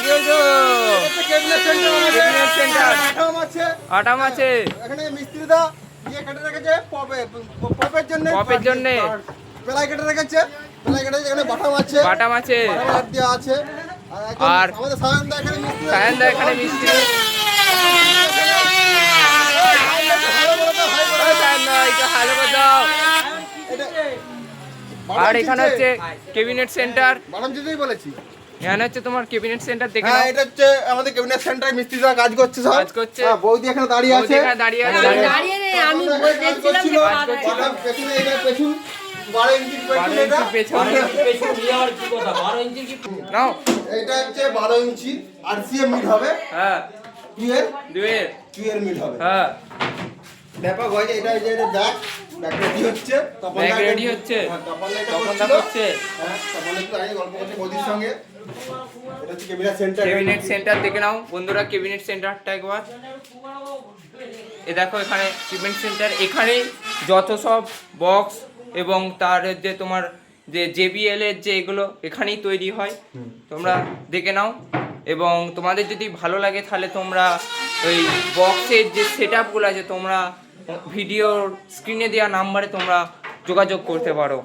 কি বলছো? Cabinet centre আটাম আছে এখানে মিস্ত্রিদা ইয়ে কেটে রেখেছে পপের জন্য পেলাই কেটে রেখেছে পেলাই কেটে এখানে বাটাম আছে বাটাম আছে দেওয়া আছে আর আমাদের সায়নদা এখানে মিস্ত্রি সায়নদা এখানে মিস্ত্রি সায়নদা একটু ভালো করে দাও। আর এখানে হচ্ছে ক্যাবিনেট সেন্টার বাটাম দিতেই বলেছি। এখানে হচ্ছে তোমার ক্যাবিনেট সেন্টার দেখে হ্যাঁ নাও। এটা হচ্ছে আমাদের ক্যাবিনেট সেন্টারে মিস্ত্রিরা কাজ করছে সব কাজ করছে। হ্যাঁ বৌদি এখানে দাঁড়িয়ে বৌদি আছে এখানে দাঁড়িয়ে আছে। দাঁড়িয়ে নেই, আমি দেখছিলাম যে কাজ করছিল। পেছনে এটা পেছন 12 ইঞ্চি পেছন এটা পেছনে নাও। এটা হচ্ছে 12 ইঞ্চি আরসিএম মিট হবে হ্যাঁ কিউএর দুয়ের মিট হবে হ্যাঁ ব্যাপার হয়েছে এটা ব্যাক রেডি হচ্ছে ব্যাগ রেডি হচ্ছে তখন তখন দা করছে হ্যাঁ তখন একটু আগে গল্প করছে মোদির সঙ্গে এটা হচ্ছে ক্যাবিনেট সেন্টার ক্যাবিনেট সেন্টার দেখে নাও বন্ধুরা ক্যাবিনেট সেন্টারটা একবার এ দেখো এখানে ক্যাবিনেট সেন্টার এখানে যত সব বক্স এবং তার যে তোমার যে জেবিএল এর যে এগুলো এখানেই তৈরি হয় তোমরা দেখে নাও এবং তোমাদের যদি ভালো লাগে তাহলে তোমরা ওই বক্সের যে সেট আপগুলো আছে তোমরা ভিডিওর স্ক্রিনে দেওয়া নাম্বারে তোমরা যোগাযোগ করতে পারো।